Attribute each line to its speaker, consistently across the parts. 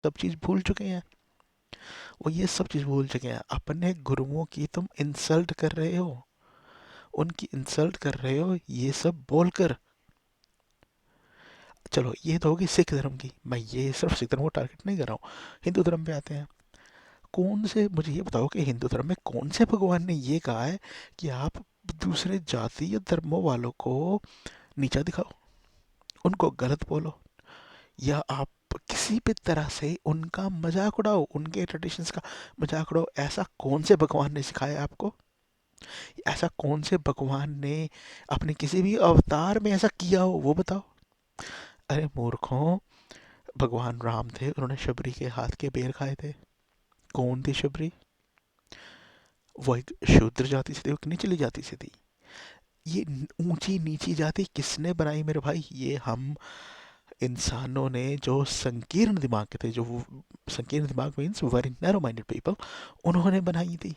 Speaker 1: सब चीज़ भूल चुके हैं। वो ये सब चीज़ भूल चुके हैं। अपने गुरुओं की तुम इंसल्ट कर रहे हो, उनकी इंसल्ट कर रहे हो ये सब बोलकर। चलो ये तो होगी सिख धर्म की, मैं ये सिर्फ सिख धर्म को टारगेट नहीं कर रहा हूँ। हिंदू धर्म पे आते हैं। कौन से, मुझे ये बताओ कि हिंदू धर्म में कौन से भगवान ने ये कहा है कि आप दूसरे जाति या धर्मों वालों को नीचा दिखाओ, उनको गलत बोलो, या आप किसी भी तरह से उनका मजाक उड़ाओ, उनके ट्रेडिशंस का मजाक उड़ाओ? ऐसा कौन से भगवान ने सिखाया आपको? ऐसा कौन से भगवान ने अपने किसी भी अवतार में ऐसा किया हो, वो बताओ। अरे मूर्खों, भगवान राम थे, उन्होंने शबरी के हाथ के बेर खाए थे। कौन थी शबरी? वो एक शूद्र जाति से थी, वो एक निचली जाति से थी। ये ऊंची नीची जाति किसने बनाई मेरे भाई? ये हम इंसानों ने, जो संकीर्ण दिमाग के थे, जो संकीर्ण दिमाग means very narrow minded people, उन्होंने बनाई थी।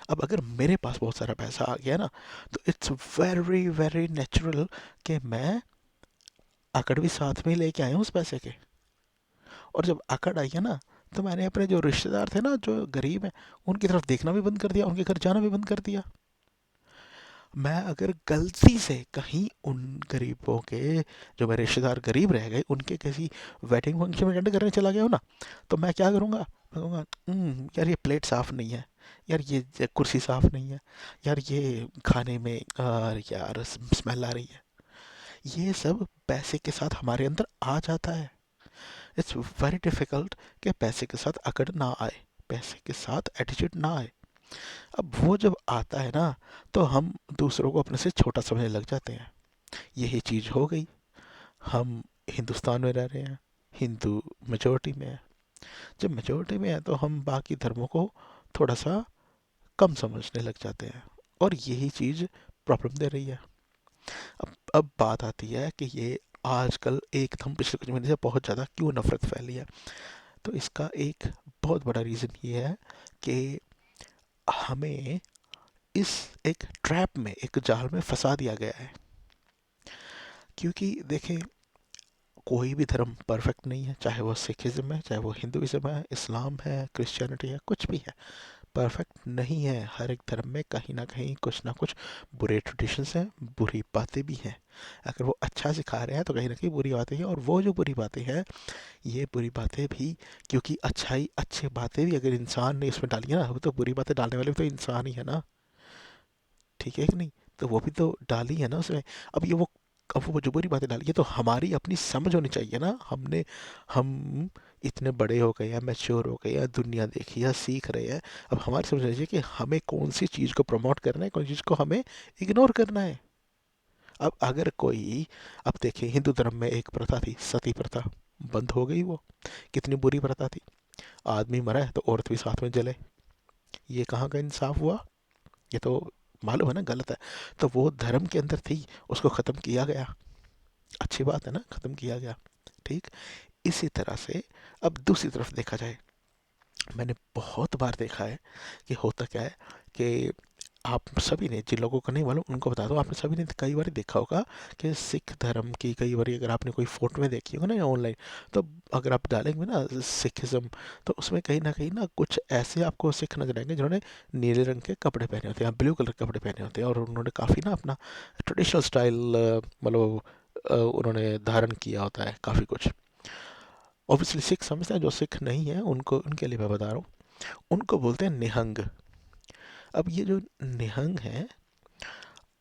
Speaker 1: अब अगर मेरे पास बहुत सारा पैसा आ गया ना, तो इट्स वेरी वेरी नेचुरल कि मैं अकड़ भी साथ में लेके आया हूँ उस पैसे के। और जब अकड़ आई है ना, तो मैंने अपने जो रिश्तेदार थे ना, जो गरीब हैं, उनकी तरफ देखना भी बंद कर दिया, उनके घर जाना भी बंद कर दिया। मैं अगर गलती से कहीं उन गरीबों के, जो मेरे रिश्तेदार गरीब रह गए, उनके किसी वेडिंग फंक्शन में अटेंड करने चला गया हूँ ना, तो मैं क्या करूँगा? मैं कहूँगा, यार ये प्लेट साफ़ नहीं है, यार ये कुर्सी साफ़ नहीं है, यार ये खाने में यार स्मेल आ रही है। ये सब पैसे के साथ हमारे अंदर आ जाता है। इट्स वेरी डिफ़िकल्ट कि पैसे के साथ अकड़ ना आए, पैसे के साथ एटीट्यूड ना आए। अब वो जब आता है ना, तो हम दूसरों को अपने से छोटा समझने लग जाते हैं। यही चीज़ हो गई। हम हिंदुस्तान में रह रहे हैं, हिंदू मेजोरिटी में है। जब मेजोरिटी में है तो हम बाकी धर्मों को थोड़ा सा कम समझने लग जाते हैं, और यही चीज़ प्रॉब्लम दे रही है। अब बात आती है कि ये आजकल एकदम पिछले कुछ महीने से बहुत ज़्यादा क्यों नफरत फैली है। तो इसका एक बहुत बड़ा रीज़न ये है कि हमें इस एक ट्रैप में, एक जाल में फंसा दिया गया है। क्योंकि देखें, कोई भी धर्म परफेक्ट नहीं है, चाहे वो सिखिज़्म है, चाहे वो हिंदुइज़्म है, इस्लाम है, क्रिश्चियनिटी है, कुछ भी है, परफेक्ट नहीं है। हर एक धर्म में कहीं ना कुछ बुरे ट्रेडिशंस हैं, बुरी बातें भी हैं। अगर वो अच्छा सिखा रहे हैं तो कहीं ना कहीं बुरी बातें हैं, और वो जो बुरी बातें हैं, ये बुरी बातें भी, क्योंकि अच्छाई अच्छी बातें भी अगर इंसान ने इसमें डाली है ना, वो तो बुरी बातें डालने वाले भी तो इंसान ही है ना, ठीक है कि नहीं? तो वो भी तो डाली है ना उसमें। अब ये वो, अब वो जो बुरी बातें डाली है, तो हमारी अपनी समझ होनी चाहिए ना। हम इतने बड़े हो गए हैं, मैच्योर हो गए हैं, दुनिया देखी है, सीख रहे हैं। अब हमारी समझ होनी चाहिए कि हमें कौन सी चीज़ को प्रमोट करना है, कौन सी चीज़ को हमें इग्नोर करना है। अब अगर कोई, अब देखिए हिंदू धर्म में एक प्रथा थी, सती प्रथा, बंद हो गई वो। कितनी बुरी प्रथा थी। आदमी मरा है तो औरत भी साथ में जले। ये कहाँ का इंसाफ हुआ? ये तो मालूम है ना गलत है। तो वो धर्म के अंदर थी, उसको ख़त्म किया गया। अच्छी बात है ना, ख़त्म किया गया। ठीक। इसी तरह से अब दूसरी तरफ देखा जाए, मैंने बहुत बार देखा है कि होता क्या है कि आप सभी ने, जिन लोगों को नहीं मालूम उनको बता दो, आपने सभी ने कई बार देखा होगा कि सिख धर्म की कई बार अगर आपने कोई फ़ोटो में देखी होगा ना, या ऑनलाइन, तो अगर आप डालेंगे ना सिखिज़्म, तो उसमें कहीं ना कुछ ऐसे आपको सिख नजर आएंगे जिन्होंने नीले रंग के कपड़े पहने होते हैं, या ब्लू कलर के कपड़े पहने होते हैं, और उन्होंने काफ़ी ना अपना ट्रेडिशनल स्टाइल, मतलब उन्होंने धारण किया होता है काफ़ी कुछ। ऑब्वियसली सिख समझते हैं, जो सिख नहीं है उनको, उनके लिए मैं बता रहा हूँ, उनको बोलते हैं निहंग। अब ये जो निहंग हैं,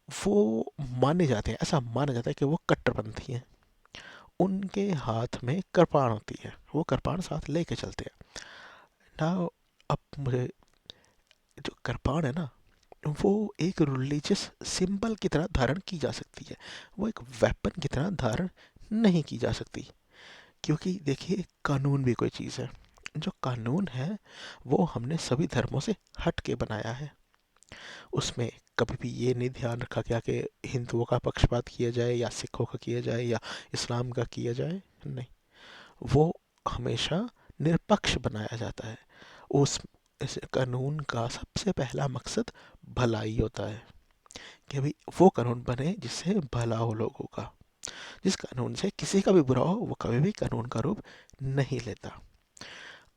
Speaker 1: वो माने जाते हैं, ऐसा माना जाता है कि वो कट्टरपंथी हैं। उनके हाथ में कृपाण होती है, वो कृपाण साथ लेके चलते हैं ना। अब मुझे, जो कृपाण है ना, वो एक रिलीजियस सिंबल की तरह धारण की जा सकती है, वो एक वेपन की तरह धारण नहीं की जा सकती। क्योंकि देखिए, कानून भी कोई चीज़ है। जो कानून है, वो हमने सभी धर्मों से हट के बनाया है। उसमें कभी भी ये नहीं ध्यान रखा गया कि हिंदुओं का पक्षपात किया जाए, या सिखों का किया जाए, या इस्लाम का किया जाए। नहीं, वो हमेशा निरपक्ष बनाया जाता है। उस इस कानून का सबसे पहला मकसद भलाई होता है, कि भाई वो कानून बने जिससे भला हो लोगों का। जिस कानून से किसी का भी बुरा हो वो कभी भी कानून का रूप नहीं लेता।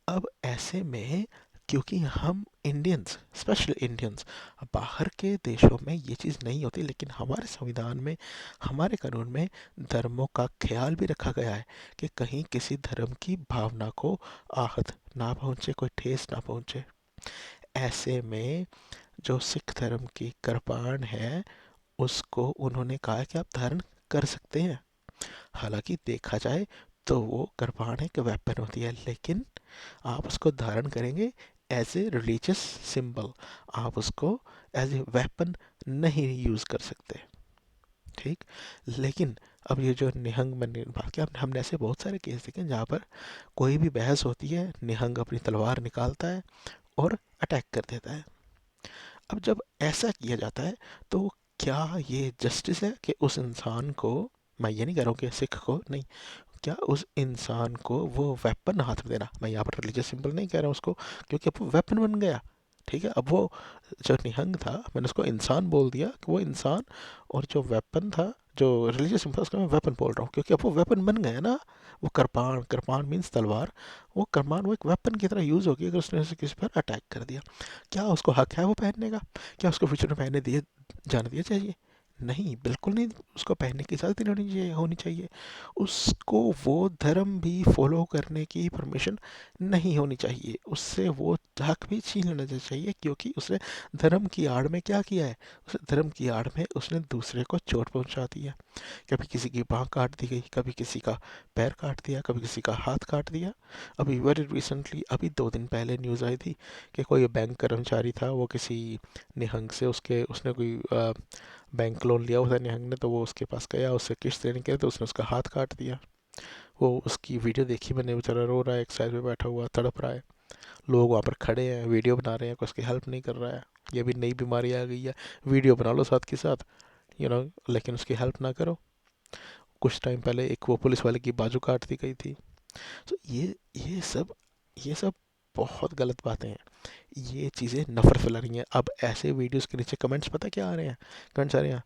Speaker 1: अब ऐसे में क्योंकि हम इंडियंस, स्पेशली इंडियंस, बाहर के देशों में ये चीज़ नहीं होती, लेकिन हमारे संविधान में, हमारे कानून में धर्मों का ख्याल भी रखा गया है कि कहीं किसी धर्म की भावना को आहत ना पहुंचे, कोई ठेस ना पहुंचे। ऐसे में जो सिख धर्म की कृपाण है उसको उन्होंने कहा कि आप धारण कर सकते हैं। हालांकि देखा जाए तो वो कृपाण एक वेपन होती है, लेकिन आप उसको धारण करेंगे एज ए रिलीजियस सिंबल, आप उसको एज ए वेपन नहीं यूज़ कर सकते। ठीक। लेकिन अब ये जो निहंग मैंने बात किया, हमने ऐसे बहुत सारे केस देखे जहाँ पर कोई भी बहस होती है, निहंग अपनी तलवार निकालता है और अटैक कर देता है। अब जब ऐसा किया जाता है तो क्या ये जस्टिस है कि उस इंसान को, मैं ये नहीं कह रहा हूँ कि सिख को नहीं, क्या उस इंसान को वो वेपन हाथ में देना, मैं यहाँ पर रिलीजियस सिंबल नहीं कह रहा हूँ उसको, क्योंकि अब वो वेपन बन गया। ठीक है, अब वो जो निहंग था मैंने उसको इंसान बोल दिया कि वो इंसान, और जो वेपन था, जो रिलीजियस सिंबल उसका मैं वेपन बोल रहा हूँ क्योंकि अब वो वेपन बन गया ना। वो कृपाण, कृपाण मीन्स तलवार, वो कृपाण वो एक वेपन की तरह यूज़ होगी अगर उसने किसी पर अटैक कर दिया। क्या उसको हक है वो पहनने का? क्या उसको फ्यूचर में पहनने दिए जाने दिया चाहिए? नहीं, बिल्कुल नहीं। उसको पहनने की इजाज़त नहीं होनी चाहिए। उसको वो धर्म भी फॉलो करने की परमिशन नहीं होनी चाहिए। उससे वो हक भी छीन लेना चाहिए, क्योंकि उसने धर्म की आड़ में क्या किया है? उस धर्म की आड़ में उसने दूसरे को चोट पहुंचा दी है। कभी किसी की बाँह काट दी गई, कभी किसी का पैर काट दिया, कभी किसी का हाथ काट दिया। अभी वेरी रिसेंटली, अभी 2 दिन पहले न्यूज़ आई थी कि कोई बैंक कर्मचारी था, वो किसी निहंग से, उसके उसने कोई बैंक लोन लिया हुआ था निहंग ने, तो वो उसके पास गया उससे किस्त देने के लिए, तो उसने उसका हाथ काट दिया। वो उसकी वीडियो देखी मैंने, बेचारा रो रहा है, एक साइड पे बैठा हुआ तड़प रहा है। लोग वहाँ पर खड़े हैं, वीडियो बना रहे हैं, कोई उसकी हेल्प नहीं कर रहा है। ये भी नई बीमारी आ गई है, वीडियो बना लो साथ के साथ, लेकिन उसकी हेल्प ना करो। कुछ टाइम पहले एक वो पुलिस वाले की बाजू काट दी गई थी। तो ये सब बहुत गलत बातें हैं। ये चीज़ें नफरत फैला रही हैं। अब ऐसे वीडियोस के नीचे कमेंट्स पता क्या आ रहे हैं? कमेंट्स आ रहे हैं,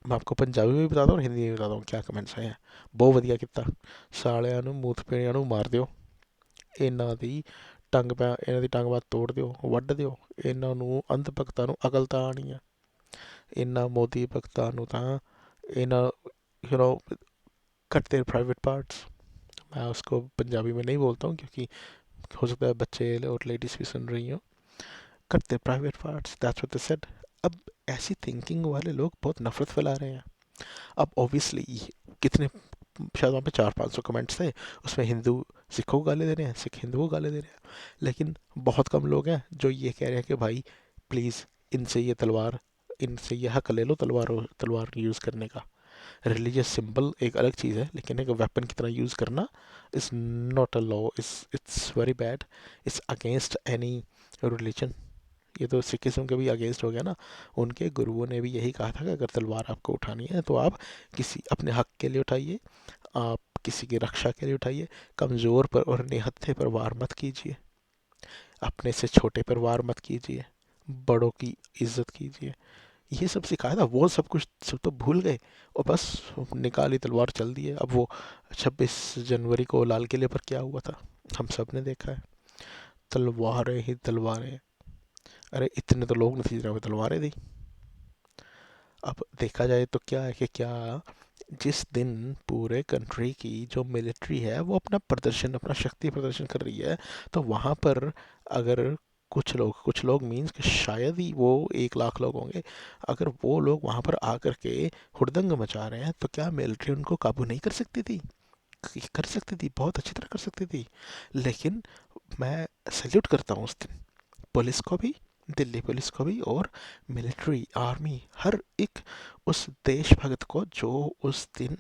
Speaker 1: मैं आपको पंजाबी में भी बताता हूँ और हिंदी में भी बताता हूँ क्या कमेंट्स आए हैं। बहुत ਵਧੀਆ ਕੀਤਾ, ਸਾਲਿਆਂ ਨੂੰ ਮੂਤ ਪੀਣਿਆਂ ਨੂੰ ਮਾਰ ਦਿਓ, ਇਹਨਾਂ ਦੀ ਟੰਗ ਬਾਤ ਤੋੜ ਦਿਓ, ਵੱਢ ਦਿਓ, ਇਹਨਾਂ ਨੂੰ ਅੰਧ ਭਗਤਾਂ ਨੂੰ ਅਕਲ ਤਾਂ ਆਣੀ ਆ, ਇਹਨਾਂ ਮੋਦੀ ਭਗਤਾਂ ਨੂੰ ਤਾਂ ਇਹਨਾਂ you know cut their private parts. मैं उसको पंजाबी में नहीं बोलता हूँ क्योंकि हो सकता है बच्चे और लेडीज भी सुन रही हो। Cut their private parts, that's what they said. अब ऐसी थिंकिंग वाले लोग बहुत नफरत फैला रहे हैं। अब ऑब्वियसली कितने, शायद वहाँ पे 400-500 कमेंट्स थे, उसमें हिंदू सिखों को गाली दे रहे हैं, सिख हिंदुओं को गाली दे रहे हैं, लेकिन बहुत कम लोग हैं जो ये कह रहे हैं कि भाई प्लीज़ इनसे ये तलवार, इनसे ये हक ले लो तलवार तलवार यूज़ करने का। रिलीजियस सिंबल एक अलग चीज़ है, लेकिन एक वेपन की तरह यूज़ करना is not a law, it's very bad, it's against any religion. ये तो सिखिज्म के भी अगेंस्ट हो गया ना। उनके गुरुओं ने भी यही कहा था कि अगर तलवार आपको उठानी है तो आप किसी अपने हक के लिए उठाइए, आप किसी की रक्षा के लिए उठाइए, कमज़ोर पर और निहत्थे पर वार मत कीजिए, अपने से छोटे पर वार मत कीजिए, बड़ों की इज्जत कीजिए। ये सब सिखाया था, वो सब कुछ सब तो भूल गए और बस निकाली तलवार चल दी है। अब वो 26 जनवरी को लाल किले पर क्या हुआ था हम सब ने देखा है, तलवारें ही तलवारें। अरे इतने तो लोग नहीं थे, तलवारें दी। अब देखा जाए तो क्या है कि क्या, जिस दिन पूरे कंट्री की जो मिलिट्री है वो अपना प्रदर्शन, अपना शक्ति प्रदर्शन कर रही है, तो वहाँ पर अगर कुछ लोग मीन्स कि शायद ही वो 1 लाख लोग होंगे, अगर वो लोग वहाँ पर आकर के हुड़दंग मचा रहे हैं, तो क्या मिलिट्री उनको काबू नहीं कर सकती थी? कर सकती थी, बहुत अच्छी तरह कर सकती थी। लेकिन मैं सल्यूट करता हूँ उस दिन पुलिस को भी, दिल्ली पुलिस को भी, और मिलिट्री, आर्मी, हर एक उस देशभक्त को जो उस दिन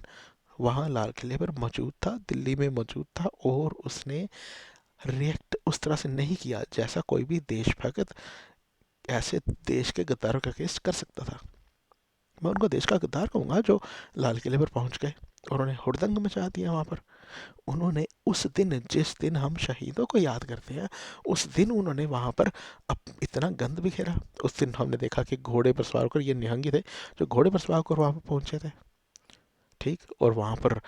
Speaker 1: वहाँ लाल किले पर मौजूद था, दिल्ली में मौजूद था, और उसने रिएक्ट उस तरह से नहीं किया जैसा कोई भी देशभक्त ऐसे देश के गद्दारों का केस कर सकता था। मैं उनको देश का गद्दार कहूँगा जो लाल किले पर पहुँच गए और उन्हें हुड़दंग मचा दिया वहाँ पर। उन्होंने उस दिन, जिस दिन हम शहीदों को याद करते हैं, उस दिन उन्होंने वहाँ पर इतना गंद बिखेरा। उस दिन हमने देखा कि घोड़े पर सवार होकर, ये निहंगी थे जो घोड़े पर सवार होकर वहाँ पर पहुँचे थे। ठीक। और वहाँ पर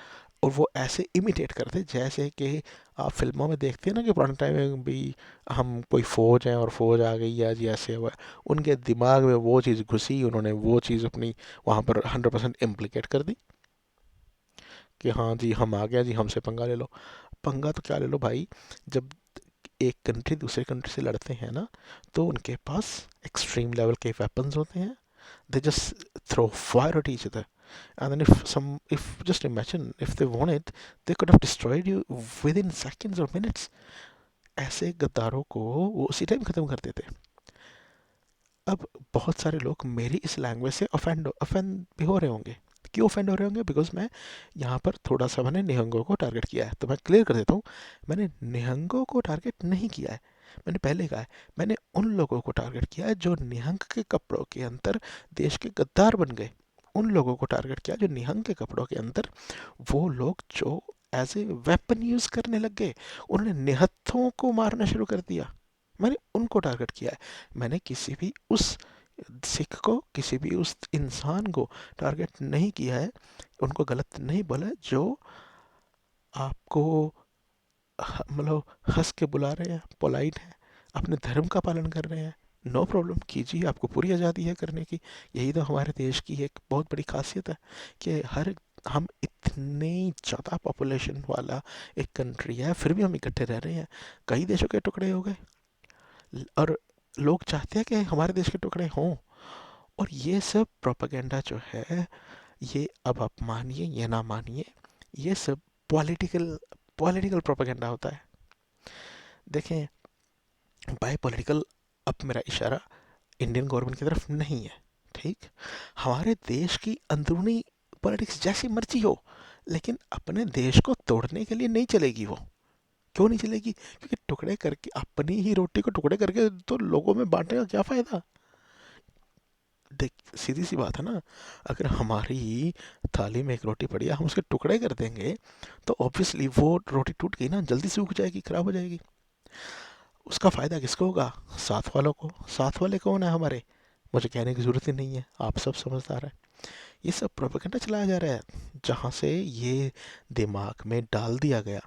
Speaker 1: और वो ऐसे इमिटेट करते जैसे कि आप फिल्मों में देखते हैं ना कि पुराने टाइम में भी हम कोई फौज है और फौज आ गई है जी, ऐसे हुआ है। उनके दिमाग में वो चीज़ घुसी, उन्होंने वो चीज़ अपनी वहाँ पर 100% इम्प्लीकेट कर दी कि हाँ जी हम आ गया जी, हमसे पंगा ले लो। पंगा तो क्या ले लो भाई, जब एक कंट्री दूसरे कंट्री से लड़ते हैं ना, तो उनके पास एक्सट्रीम लेवल के वेपन्स होते हैं। They just throw fire at each other. And then if just imagine if they wanted, they could have destroyed you within seconds or minutes. ऐसे गद्दारों को वो उसी टाइम खत्म कर देते। अब बहुत सारे लोग मेरी इस लैंग्वेज से ऑफेंड भी हो रहे होंगे। क्यों ऑफेंड हो रहे होंगे? बिकॉज मैं यहाँ पर थोड़ा सा मैंने निहंगों को टारगेट किया है। तो मैं क्लियर कर देता हूँ, मैंने निहंगों को टारगेट नहीं किया है। मैंने पहले कहा है, मैंने उन लोगों को टारगेट किया है जो निहंग के कपड़ों के अंदर देश के गद्दार बन गए। उन लोगों को टारगेट किया जो निहंग के कपड़ों के अंदर, वो लोग जो एज ए वेपन यूज करने लग गए, उन्होंने निहत्थों को मारना शुरू कर दिया। मैंने उनको टारगेट किया है। मैंने किसी भी उस सिख को, किसी भी उस इंसान को टारगेट नहीं किया है, उनको गलत नहीं बोला है, जो आपको मतलब हंस के बुला रहे हैं, पोलाइट है, अपने धर्म का पालन कर रहे हैं, नो प्रॉब्लम कीजिए, आपको पूरी आज़ादी है करने की। यही तो हमारे देश की एक बहुत बड़ी खासियत है कि हर हम इतनी ज़्यादा पॉपुलेशन वाला एक कंट्री है, फिर भी हम इकट्ठे रह रहे हैं। कई देशों के टुकड़े हो गए और लोग चाहते हैं कि हमारे देश के टुकड़े हों। और ये सब प्रोपेगेंडा जो है, ये अब आप मानिए या ना मानिए, ये सब पॉलिटिकल पॉलिटिकल प्रोपेगेंडा होता है। देखें, बाय पॉलिटिकल, अब मेरा इशारा इंडियन गवर्नमेंट की तरफ नहीं है, ठीक। हमारे देश की अंदरूनी पॉलिटिक्स जैसी मर्जी हो, लेकिन अपने देश को तोड़ने के लिए नहीं चलेगी वो। क्यों नहीं चलेगी? क्योंकि टुकड़े करके, अपनी ही रोटी को टुकड़े करके तो लोगों में बांटने का क्या फ़ायदा? देख, सीधी सी बात है ना, अगर हमारी थाली में एक रोटी पड़ी है, हम उसके टुकड़े कर देंगे, तो ऑब्वियसली वो रोटी टूट गई ना, जल्दी सूख जाएगी, खराब हो जाएगी। उसका फ़ायदा किसको होगा? साथ वालों को। साथ वाले कौन है हमारे? मुझे कहने की ज़रूरत ही नहीं है, आप सब समझदार हैं। ये सब प्रोपेगेंडा चलाया जा रहा है, जहाँ से ये दिमाग में डाल दिया गया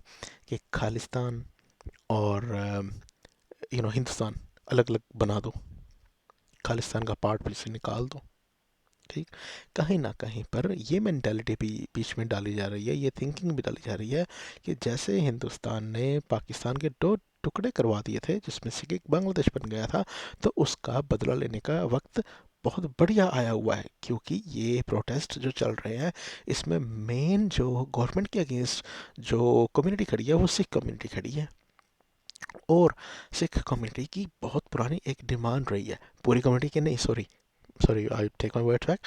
Speaker 1: कि खालिस्तान और हिंदुस्तान अलग अलग बना दो, खालिस्तान का पार्ट फिर से निकाल दो, ठीक। कहीं ना कहीं पर ये मेंटालिटी भी बीच में डाली जा रही है, ये थिंकिंग भी डाली जा रही है कि जैसे हिंदुस्तान ने पाकिस्तान के दो टुकड़े करवा दिए थे, जिसमें से एक बांग्लादेश बन गया था, तो उसका बदला लेने का वक्त बहुत बढ़िया आया हुआ है। क्योंकि ये प्रोटेस्ट जो चल रहे हैं, इसमें मेन जो गवर्नमेंट के अगेंस्ट जो कम्युनिटी खड़ी है, वो सिख कम्युनिटी खड़ी है। और सिख कम्युनिटी की बहुत पुरानी एक डिमांड रही है, पूरी कम्युनिटी की नहीं, sorry sorry, I take my word back,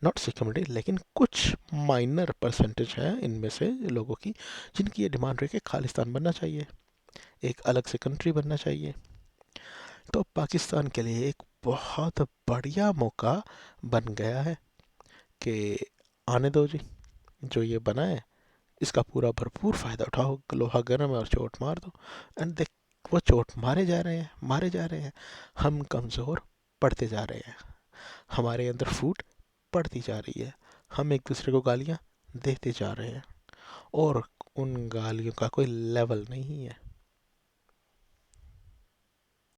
Speaker 1: not Sikh community, लेकिन कुछ माइनर परसेंटेज है इनमें से लोगों की, जिनकी ये डिमांड रही कि खालिस्तान बनना चाहिए, एक अलग से कंट्री बनना चाहिए। तो पाकिस्तान के लिए एक बहुत बढ़िया मौका बन गया है कि आने दो जी, जो ये बना है इसका पूरा भरपूर फ़ायदा उठाओ, लोहा गर्म है और चोट मार दो। एंड देख, वो चोट मारे जा रहे हैं, मारे जा रहे हैं, हम कमज़ोर पड़ते जा रहे हैं, हमारे अंदर फूट पड़ती जा रही है, हम एक दूसरे को गालियाँ देते जा रहे हैं, और उन गालियों का कोई लेवल नहीं है।